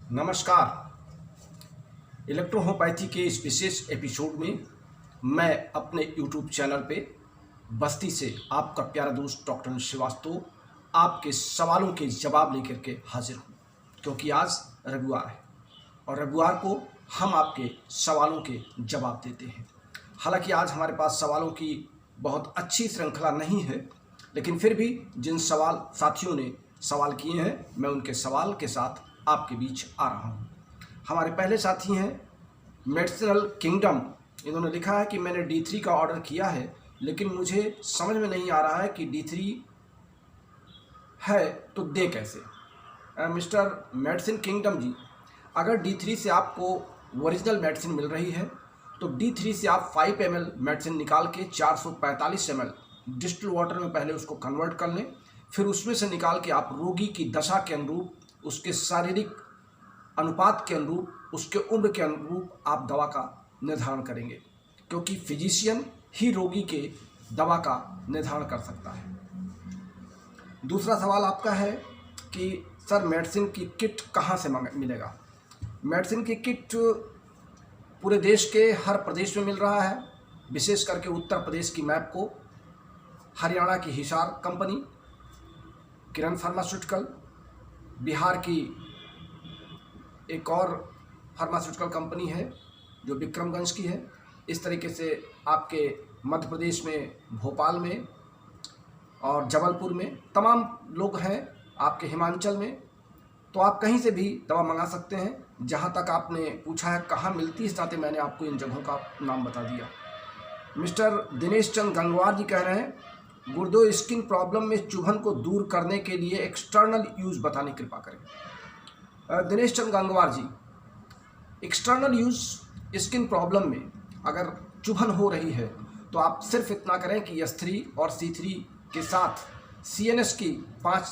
नमस्कार। इलेक्ट्रोहोम्योपैथी के इस विशेष एपिसोड में मैं अपने YouTube चैनल पे बस्ती से आपका प्यारा दोस्त डॉक्टर श्रीवास्तव आपके सवालों के जवाब लेकर के हाजिर हूँ, क्योंकि आज रविवार है और रविवार को हम आपके सवालों के जवाब देते हैं। हालांकि आज हमारे पास सवालों की बहुत अच्छी श्रृंखला नहीं है, लेकिन फिर भी जिन साथियों ने सवाल किए हैं मैं उनके सवाल के साथ आपके बीच आ रहा हूं। हमारे पहले साथी हैं मेडिसिनल किंगडम। इन्होंने लिखा है कि मैंने D3 का ऑर्डर किया है, लेकिन मुझे समझ में नहीं आ रहा है कि D3 है तो दे कैसे। मिस्टर मेडिसिन किंगडम जी, अगर D3 से आपको ओरिजिनल मेडिसिन मिल रही है तो D3 से आप 5 ml मेडिसिन निकाल के 445 ml डिस्टिल वाटर में पहले उसको कन्वर्ट कर लें, फिर उसमें से निकाल के आप रोगी की दशा के अनुरूप, उसके शारीरिक अनुपात के अनुरूप, उसके उम्र के अनुरूप आप दवा का निर्धारण करेंगे, क्योंकि फिजिशियन ही रोगी के दवा का निर्धारण कर सकता है। दूसरा सवाल आपका है कि सर मेडिसिन की किट कहाँ से मिलेगा। मेडिसिन की किट पूरे देश के हर प्रदेश में मिल रहा है, विशेष करके उत्तर प्रदेश की मैप को हरियाणा की हिसार कंपनी, किरण फार्मास्यूटिकल, बिहार की एक और फार्मास्यूटिकल कंपनी है जो विक्रमगंज की है। इस तरीके से आपके मध्य प्रदेश में भोपाल में और जबलपुर में तमाम लोग हैं, आपके हिमाचल में, तो आप कहीं से भी दवा मंगा सकते हैं। जहां तक आपने पूछा है कहाँ मिलती है, इस नाते मैंने आपको इन जगहों का नाम बता दिया। मिस्टर दिनेश चंद गंगवार जी कह रहे हैं गुर्दो स्किन प्रॉब्लम में चुभन को दूर करने के लिए एक्सटर्नल यूज़ बताने कृपा करें। दिनेश चंद गंगवार जी, एक्सटर्नल यूज़ स्किन प्रॉब्लम में अगर चुभन हो रही है तो आप सिर्फ इतना करें कि S3 और C3 के साथ CNS की 5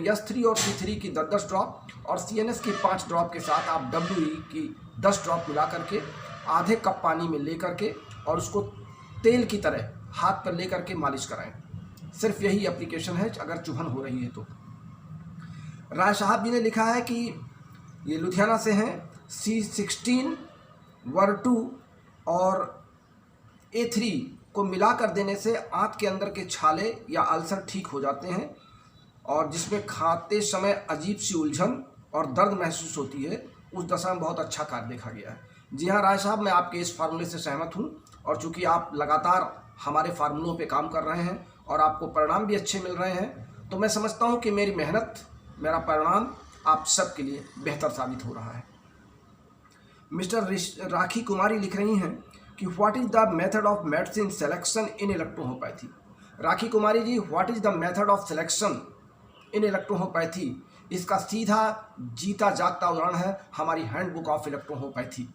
S3 और C3 की 10-10 ड्रॉप और CNS की 5 ड्रॉप के साथ आप WE की 10 ड्रॉप मिला करके आधे कप पानी में ले करके और उसको तेल की तरह हाथ पर ले करके मालिश कराएं। सिर्फ यही एप्लीकेशन है अगर चुभन हो रही है तो। राय साहब जी ने लिखा है कि ये लुधियाना से हैं, C16 वर्टू और A3 को मिलाकर देने से आंत के अंदर के छाले या अल्सर ठीक हो जाते हैं, और जिसमें खाते समय अजीब सी उलझन और दर्द महसूस होती है, उस दशा में बहुत अच्छा कार्य देखा गया है। जी हाँ राय साहब, मैं आपके इस फार्मूले से सहमत हूँ, और चूँकि आप लगातार हमारे फार्मूलों पे काम कर रहे हैं और आपको परिणाम भी अच्छे मिल रहे हैं, तो मैं समझता हूँ कि मेरी मेहनत, मेरा परिणाम आप सबके लिए बेहतर साबित हो रहा है। मिस्टर राखी कुमारी लिख रही हैं कि what is the method of medicine selection in electrohomeopathy. Rakhi Kumari ji, what is the method of selection in electrohomeopathy, इसका सीधा जीता जागता उदाहरण है हमारी हैंडबुक ऑफ इलेक्ट्रोहोम्योपैथी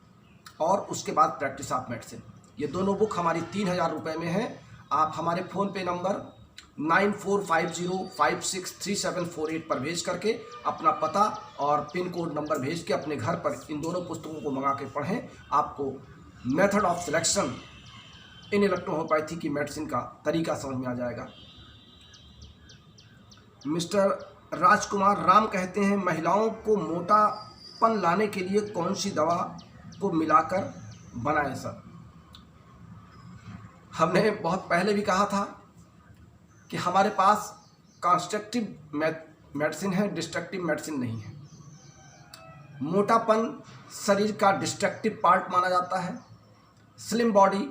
और उसके बाद प्रैक्टिस ऑफ मेडिसिन। ये दोनों बुक हमारी 3000 रुपये में है। आप हमारे फ़ोनपे नंबर 9450563748 पर भेज करके अपना पता और पिन कोड नंबर भेज के अपने घर पर इन दोनों पुस्तकों को मंगा के पढ़ें। आपको method of selection in electrohomeopathy की मेडिसिन का तरीका समझ में आ जाएगा। मिस्टर राजकुमार राम कहते हैं महिलाओं को मोटापन लाने के लिए कौन सी दवा को मिलाकर बनाएं सर। हमने बहुत पहले भी कहा था कि हमारे पास कंस्ट्रक्टिव मेडिसिन है, डिस्ट्रक्टिव मेडिसिन नहीं है। मोटापन शरीर का डिस्ट्रक्टिव पार्ट माना जाता है, स्लिम बॉडी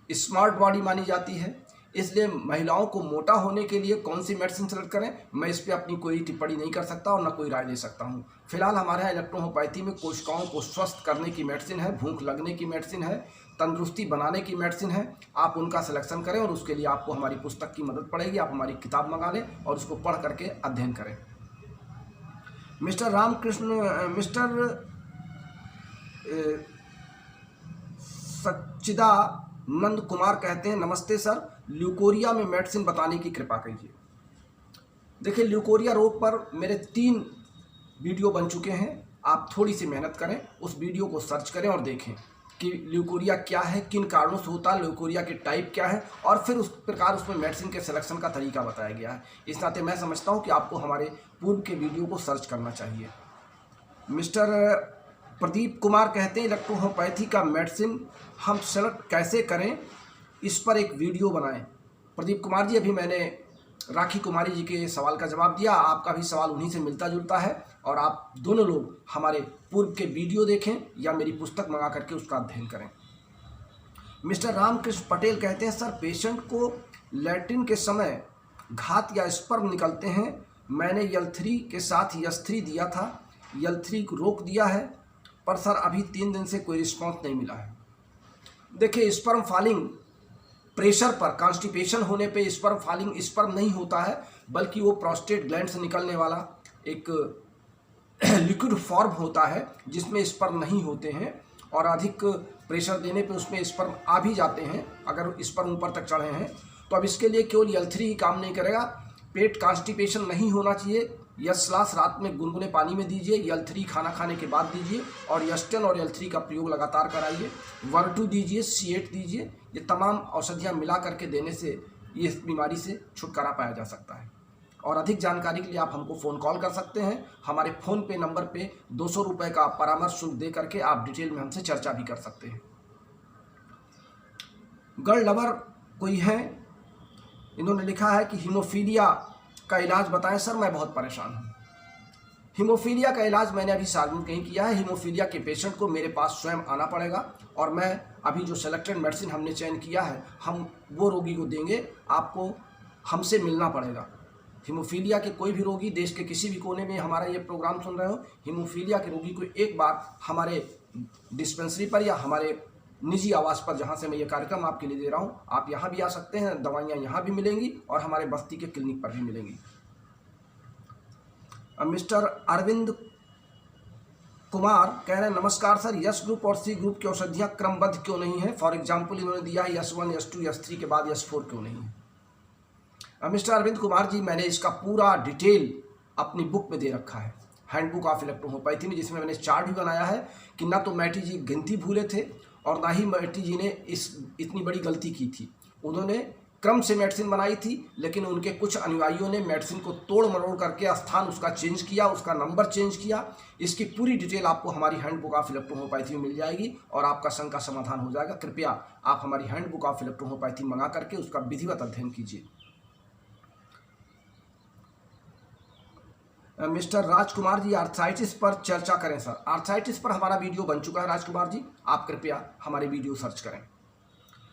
स्मार्ट बॉडी मानी जाती है, इसलिए महिलाओं को मोटा होने के लिए कौन सी मेडिसिन सेलेक्ट करें, मैं इस पर अपनी कोई टिप्पणी नहीं कर सकता और ना कोई राय दे सकता हूं। फिलहाल हमारे यहाँ इलेक्ट्रोहोम्योपैथी में कोशिकाओं को स्वस्थ करने की मेडिसिन है, भूख लगने की मेडिसिन है, तंदुरुस्ती बनाने की मेडिसिन है। आप उनका सिलेक्शन करें और उसके लिए आपको हमारी पुस्तक की मदद पड़ेगी। आप हमारी किताब मंगा लें और उसको पढ़ करके अध्ययन करें। मिस्टर मिस्टर सच्चिदानंद कुमार कहते हैं नमस्ते सर, ल्यूकोरिया में मेडिसिन बताने की कृपा कीजिए। देखिए, ल्यूकोरिया रोग पर मेरे 3 वीडियो बन चुके हैं। आप थोड़ी सी मेहनत करें, उस वीडियो को सर्च करें और देखें कि ल्यूकोरिया क्या है, किन कारणों से होता है, ल्यूकोरिया के टाइप क्या है, और फिर उस प्रकार उसमें मेडिसिन के सिलेक्शन का तरीका बताया गया है। इस नाते मैं समझता हूं कि आपको हमारे पूर्व के वीडियो को सर्च करना चाहिए। मिस्टर प्रदीप कुमार कहते हैं इलेक्ट्रोहोम्योपैथी का मेडिसिन हम सेलेक्ट कैसे करें, इस पर एक वीडियो बनाएं। प्रदीप कुमार जी, अभी मैंने राखी कुमारी जी के सवाल का जवाब दिया, आपका भी सवाल उन्हीं से मिलता जुलता है, और आप दोनों लोग हमारे पूर्व के वीडियो देखें या मेरी पुस्तक मंगा करके उसका अध्ययन करें। मिस्टर रामकृष्ण पटेल कहते हैं सर, पेशेंट को लैट्रिन के समय घात या स्पर्म निकलते हैं, मैंने L3 के साथ S3 दिया था, L3 को रोक दिया है, पर सर अभी 3 दिन से कोई रिस्पॉन्स नहीं मिला है। देखिए, स्पर्म फॉलिंग प्रेशर पर, कॉन्स्टिपेशन होने पे स्पर्म फॉलिंग स्पर्म नहीं होता है, बल्कि वो प्रोस्टेट ग्लैंड से निकलने वाला एक लिक्विड फॉर्म होता है जिसमें स्पर्म नहीं होते हैं, और अधिक प्रेशर देने पे उसमें स्पर्म आ भी जाते हैं अगर स्पर्म ऊपर तक चढ़े हैं। तो अब इसके लिए केवल L3 ही काम नहीं करेगा, पेट कॉन्स्टिपेशन नहीं होना चाहिए। यस रात में गुनगुने पानी में दीजिए, L3 खाना खाने के बाद दीजिए, और यस्टन और L3 का प्रयोग लगातार कराइए। वर्टू दीजिए, C8 दीजिए, ये तमाम औषधियाँ मिला करके देने से ये इस बीमारी से छुटकारा पाया जा सकता है। और अधिक जानकारी के लिए आप हमको फ़ोन कॉल कर सकते हैं। हमारे फ़ोन पे नंबर पे 200 रुपये का परामर्श शुल्क दे करके आप डिटेल में हमसे चर्चा भी कर सकते हैं। गर्ल लवर कोई है, इन्होंने लिखा है कि हीमोफीलिया का इलाज बताएं सर, मैं बहुत परेशान हूँ। हीमोफीलिया का इलाज मैंने अभी सार्वजनिक नहीं किया है। हीमोफीलिया के पेशेंट को मेरे पास स्वयं आना पड़ेगा, और मैं अभी जो सेलेक्टेड मेडिसिन हमने चयन किया है हम वो रोगी को देंगे, आपको हमसे मिलना पड़ेगा। हीमोफीलिया के कोई भी रोगी, देश के किसी भी कोने में हमारा ये प्रोग्राम सुन रहे हो, हीमोफीलिया के रोगी को एक बार हमारे डिस्पेंसरी पर या हमारे निजी आवास पर, जहाँ से मैं ये कार्यक्रम आपके लिए दे रहा हूँ, आप यहाँ भी आ सकते हैं, दवाइयाँ यहाँ भी मिलेंगी और हमारे बस्ती के क्लिनिक पर भी मिलेंगी। मिस्टर अरविंद कुमार कह रहे हैं नमस्कार सर, यस ग्रुप और सी ग्रुप की औषधियाँ क्रमबद्ध क्यों नहीं है? फॉर एग्जाम्पल इन्होंने दिया है S1, S2, S3 के बाद S4 क्यों नहीं है? मिस्टर अरविंद कुमार जी, मैंने इसका पूरा डिटेल अपनी बुक में दे रखा है, हैंडबुक ऑफ इलेक्ट्रोहोम्योपैथी में, जिसमें मैंने चार्ट भी बनाया है कि ना तो मैटी जी गिनती भूले थे और ना ही मैटी जी ने इतनी बड़ी गलती की थी। उन्होंने क्रम से मेडिसिन बनाई थी, लेकिन उनके कुछ अनुयायियों ने मेडिसिन को तोड़ मरोड़ करके स्थान उसका चेंज किया, उसका नंबर चेंज किया। इसकी पूरी डिटेल आपको हमारी हैंडबुक ऑफ इलेक्ट्रोहोम्योपैथी में मिल जाएगी और आपका शंका समाधान हो जाएगा। कृपया आप हमारी हैंडबुक ऑफ इलेक्ट्रोहोम्योपैथी मंगा करके उसका विधिवत अध्ययन कीजिए। मिस्टर राजकुमार जी, आर्थराइटिस पर चर्चा करें सर। आर्थराइटिस पर हमारा वीडियो बन चुका है राजकुमार जी, आप कृपया हमारे वीडियो सर्च करें।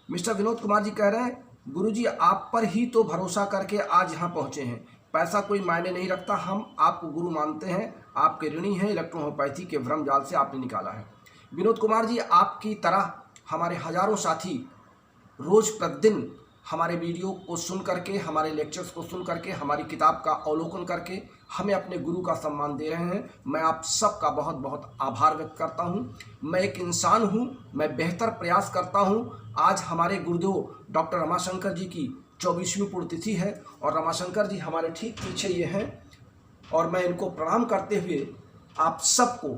मिस्टर विनोद कुमार जी कह रहे हैं गुरुजी, आप पर ही तो भरोसा करके आज यहाँ पहुँचे हैं, पैसा कोई मायने नहीं रखता, हम आपको गुरु मानते हैं, आपके ऋणी हैं, इलेक्ट्रोहोम्योपैथी के भ्रम जाल से आपने निकाला है। विनोद कुमार जी, आपकी तरह हमारे हजारों साथी रोज प्रतिदिन हमारे वीडियो को सुन करके, हमारे लेक्चर्स को सुन करके, हमारी किताब का अवलोकन करके हमें अपने गुरु का सम्मान दे रहे हैं। मैं आप सबका बहुत बहुत आभार व्यक्त करता हूं। मैं एक इंसान हूं, मैं बेहतर प्रयास करता हूं। आज हमारे गुरुदेव डॉक्टर रमाशंकर जी की 24वीं पुण्यतिथि है और रमाशंकर जी हमारे ठीक पीछे ये हैं, और मैं इनको प्रणाम करते हुए आप सबको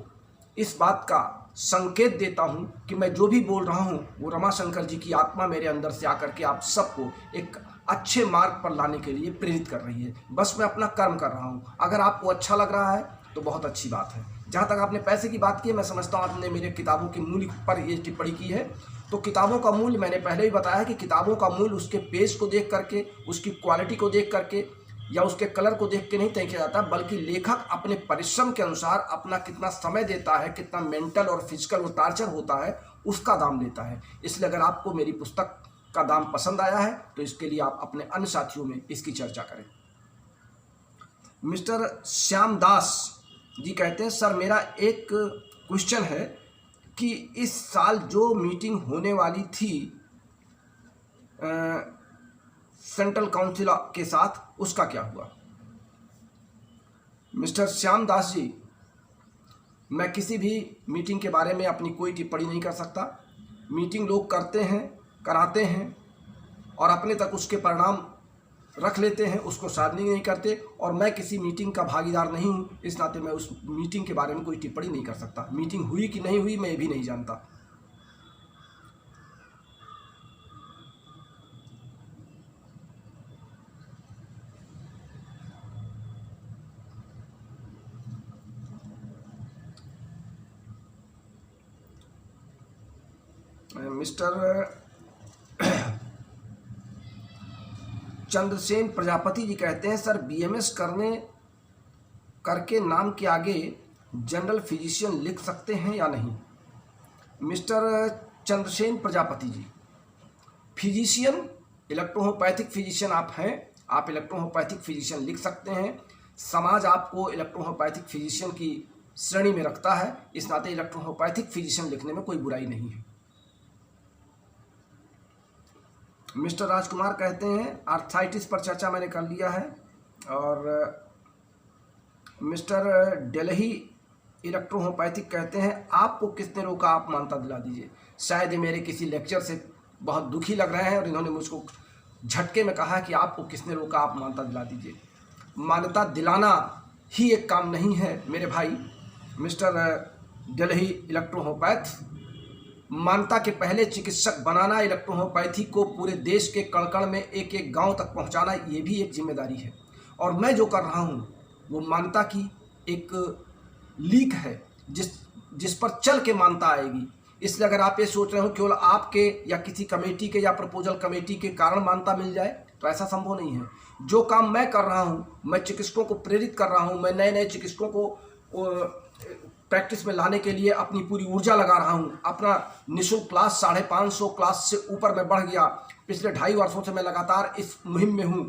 इस बात का संकेत देता हूं कि मैं जो भी बोल रहा हूं वो रमाशंकर जी की आत्मा मेरे अंदर से आकर के आप सबको एक अच्छे मार्ग पर लाने के लिए प्रेरित कर रही है। बस मैं अपना कर्म कर रहा हूं। अगर आपको अच्छा लग रहा है तो बहुत अच्छी बात है। जहां तक आपने पैसे की बात की है, मैं समझता हूं आपने मेरे किताबों के मूल्य पर ये टिप्पणी की है। तो किताबों का मूल्य मैंने पहले ही बताया है कि किताबों का मूल्य उसके पेज को देख करके, उसकी क्वालिटी को देख करके या उसके कलर को देख के नहीं तय किया जाता, बल्कि लेखक अपने परिश्रम के अनुसार अपना कितना समय देता है, कितना मेंटल और फिजिकल वो टार्चर होता है, उसका दाम लेता है। इसलिए अगर आपको मेरी पुस्तक का दाम पसंद आया है तो इसके लिए आप अपने अन्य साथियों में इसकी चर्चा करें। मिस्टर श्याम दास जी कहते हैं सर, मेरा एक क्वेश्चन है कि इस साल जो मीटिंग होने वाली थी सेंट्रल काउंसिल के साथ, उसका क्या हुआ? मिस्टर श्याम दास जी, मैं किसी भी मीटिंग के बारे में अपनी कोई टिप्पणी नहीं कर सकता। मीटिंग लोग करते हैं, कराते हैं और अपने तक उसके परिणाम रख लेते हैं, उसको सार्वजनिक नहीं करते, और मैं किसी मीटिंग का भागीदार नहीं हूं, इस नाते मैं उस मीटिंग के बारे में कोई टिप्पणी नहीं कर सकता। मीटिंग हुई कि नहीं हुई मैं ये भी नहीं जानता। मिस्टर चंद्रसेन प्रजापति जी कहते हैं सर बीएमएस करके नाम के आगे जनरल फिजिशियन लिख सकते हैं या नहीं। Mister Chandrasen Prajapati ji, physician इलेक्ट्रोहोपैथिक physician आप हैं, आप इलेक्ट्रोहोपैथिक फिजिशियन लिख सकते हैं। समाज आपको इलेक्ट्रोहोपैथिक फिजिशियन की श्रेणी में रखता है, इस नाते इलेक्ट्रोहोपैथिक फिजिशियन लिखने में कोई बुराई नहीं है। मिस्टर राजकुमार कहते हैं आर्थराइटिस पर चर्चा मैंने कर लिया है। और मिस्टर डेल्ही इलेक्ट्रोहोपैथिक कहते हैं आपको किसने रोका, आप मान्यता दिला दीजिए। शायद ये मेरे किसी लेक्चर से बहुत दुखी लग रहे हैं और इन्होंने मुझको झटके में कहा कि आपको किसने रोका, आप मान्यता दिला दीजिए। मान्यता दिलाना ही एक काम नहीं है मेरे भाई। मिस्टर डेल्ही इलेक्ट्रोहोपैथ, मान्यता के पहले चिकित्सक बनाना, इलेक्ट्रोहोपैथी को पूरे देश के कण कण में एक एक गांव तक पहुंचाना, ये भी एक जिम्मेदारी है। और मैं जो कर रहा हूं वो मान्यता की एक लीक है जिस पर चल के मान्यता आएगी। इसलिए अगर आप ये सोच रहे हो केवल आपके या किसी कमेटी के या प्रपोजल कमेटी के कारण मान्यता मिल जाए, तो ऐसा संभव नहीं है। जो काम मैं कर रहा हूँ, मैं चिकित्सकों को प्रेरित कर रहा हूँ, मैं नए नए चिकित्सकों को प्रैक्टिस में लाने के लिए अपनी पूरी ऊर्जा लगा रहा हूँ। अपना निःशुल्क क्लास 550 क्लास से ऊपर मैं बढ़ गया। पिछले 2.5 वर्षों से मैं लगातार इस मुहिम में हूँ।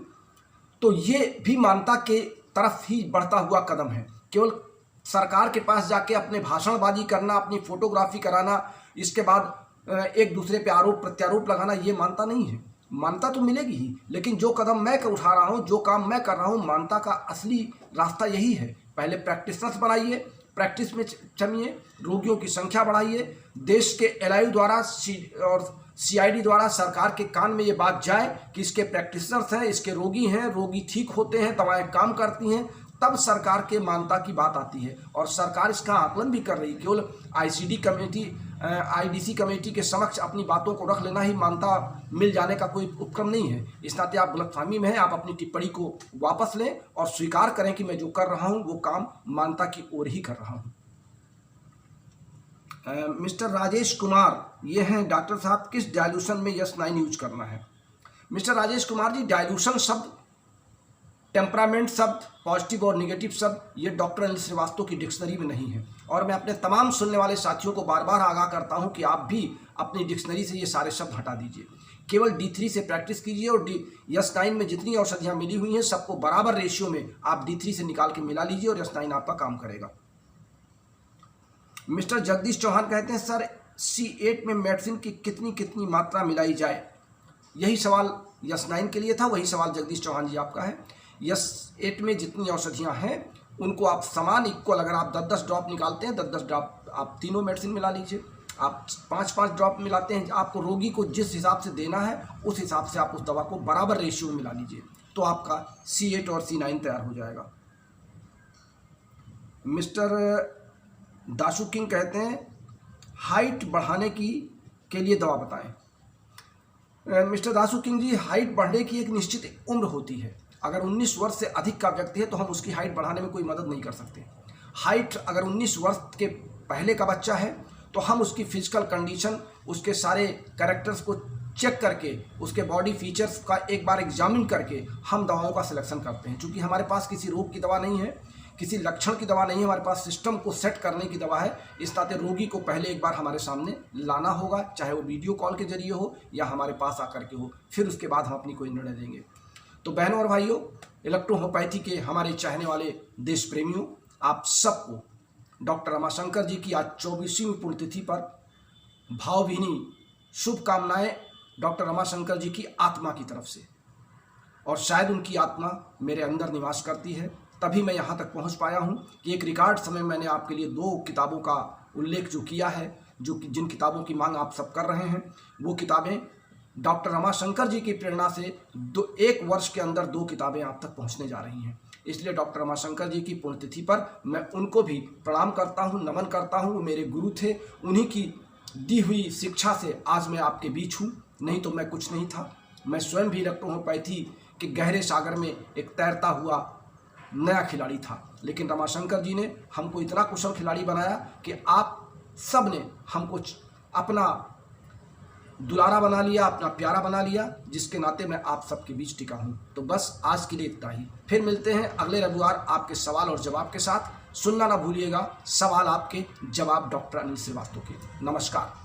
तो ये भी मान्यता के तरफ ही बढ़ता हुआ कदम है। केवल सरकार के पास जाके अपने भाषणबाजी करना, अपनी फोटोग्राफी कराना, इसके बाद एक दूसरे पे आरोप प्रत्यारोप लगाना, ये मान्यता नहीं है। मान्यता तो मिलेगी ही, लेकिन जो कदम मैं उठा रहा हूँ, जो काम मैं कर रहा हूँ, मान्यता का असली रास्ता यही है। पहले प्रैक्टिशनर्स बनाइए, प्रैक्टिस में जमिए, रोगियों की संख्या बढ़ाइए। देश के एलआईयू द्वारा और सीआईडी द्वारा सरकार के कान में ये बात जाए कि इसके प्रैक्टिशनर्स हैं, इसके रोगी हैं, रोगी ठीक होते हैं, दवाएं काम करती हैं, तब सरकार के मान्यता की बात आती है। और सरकार इसका आकलन भी कर रही है। केवल आईसीडी कमेटी, आईडीसी कमेटी के समक्ष अपनी बातों को रख लेना ही मान्यता मिल जाने का कोई उपक्रम नहीं है। इस नाते आप गलतफहमी में हैं, आप अपनी टिप्पणी को वापस लें और स्वीकार करें कि मैं जो कर रहा हूं वो काम मान्यता की ओर ही कर रहा हूं। मिस्टर राजेश कुमार, ये हैं डॉक्टर साहब, किस डायल्यूशन में यस 9 यूज करना है। मिस्टर राजेश कुमार जी, डायल्यूशन शब्द, टेम्परामेंट शब्द, पॉजिटिव और निगेटिव शब्द, ये डॉक्टर अनिल श्रीवास्तव की डिक्शनरी में नहीं है। और मैं अपने तमाम सुनने वाले साथियों को बार बार आगाह करता हूं कि आप भी अपनी डिक्शनरी से ये सारे शब्द हटा दीजिए। केवल D3 से प्रैक्टिस कीजिए और यस 9 में जितनी औषधियाँ मिली हुई हैं सबको बराबर रेशियो में आप D3 से निकाल के मिला लीजिए और यस 9 आपका काम करेगा। मिस्टर जगदीश चौहान कहते हैं सर C8 में मेडिसिन की कितनी मात्रा मिलाई जाए। यही सवाल यस 9 के लिए था, वही सवाल जगदीश चौहान जी आपका है। यस 8 में जितनी औषधियाँ हैं उनको आप समान इक्वल, अगर आप 10-10 ड्रॉप निकालते हैं, 10-10 ड्रॉप आप तीनों मेडिसिन मिला लीजिए। आप 5-5 ड्रॉप मिलाते हैं, आपको रोगी को जिस हिसाब से देना है उस हिसाब से आप उस दवा को बराबर रेशियो में मिला लीजिए, तो आपका C8 और C9 तैयार हो जाएगा। मिस्टर दाशु किंग कहते हैं हाइट बढ़ाने के लिए दवा बताएं। मिस्टर दाशु किंग जी, हाइट बढ़ने की एक निश्चित उम्र होती है। अगर 19 वर्ष से अधिक का व्यक्ति है तो हम उसकी हाइट बढ़ाने में कोई मदद नहीं कर सकते। हाइट अगर 19 वर्ष के पहले का बच्चा है तो हम उसकी फिजिकल कंडीशन, उसके सारे कैरेक्टर्स को चेक करके, उसके बॉडी फीचर्स का एक बार एग्जामिन करके हम दवाओं का सिलेक्शन करते हैं। चूँकि हमारे पास किसी रोग की दवा नहीं है, किसी लक्षण की दवा नहीं है, हमारे पास सिस्टम को सेट करने की दवा है। इस नाते रोगी को पहले एक बार हमारे सामने लाना होगा, चाहे वो वीडियो कॉल के जरिए हो या हमारे पास आकर के हो, फिर उसके बाद हम अपनी कोई निर्णय लेंगे। तो बहनों और भाइयों, इलेक्ट्रोहोपैथी के हमारे चाहने वाले देश प्रेमियों, आप सबको डॉक्टर रमाशंकर जी की आज 24वीं पुण्यतिथि पर भावभीनी शुभकामनाएं डॉक्टर रमाशंकर जी की आत्मा की तरफ से। और शायद उनकी आत्मा मेरे अंदर निवास करती है, तभी मैं यहाँ तक पहुँच पाया हूँ कि एक रिकॉर्ड समय मैंने आपके लिए 2 किताबों का उल्लेख जो किया है, जिन किताबों की मांग आप सब कर रहे हैं, वो किताबें डॉक्टर रमाशंकर जी की प्रेरणा से 1 वर्ष के अंदर 2 किताबें आप तक पहुंचने जा रही हैं। इसलिए डॉक्टर रमाशंकर जी की पुण्यतिथि पर मैं उनको भी प्रणाम करता हूं, नमन करता हूं। वो मेरे गुरु थे, उन्हीं की दी हुई शिक्षा से आज मैं आपके बीच हूं, नहीं तो मैं कुछ नहीं था। मैं स्वयं भी इलेक्ट्रोहोपैथी के गहरे सागर में एक तैरता हुआ नया खिलाड़ी था, लेकिन रमाशंकर जी ने हमको इतना कुशल खिलाड़ी बनाया कि आप सब ने हमको अपना दुलारा बना लिया, अपना प्यारा बना लिया, जिसके नाते मैं आप सबके बीच टिका हूं। तो बस आज के लिए इतना ही। फिर मिलते हैं अगले रविवार आपके सवाल और जवाब के साथ। सुनना ना भूलिएगा, सवाल आपके, जवाब डॉक्टर अनिल श्रीवास्तव के। नमस्कार।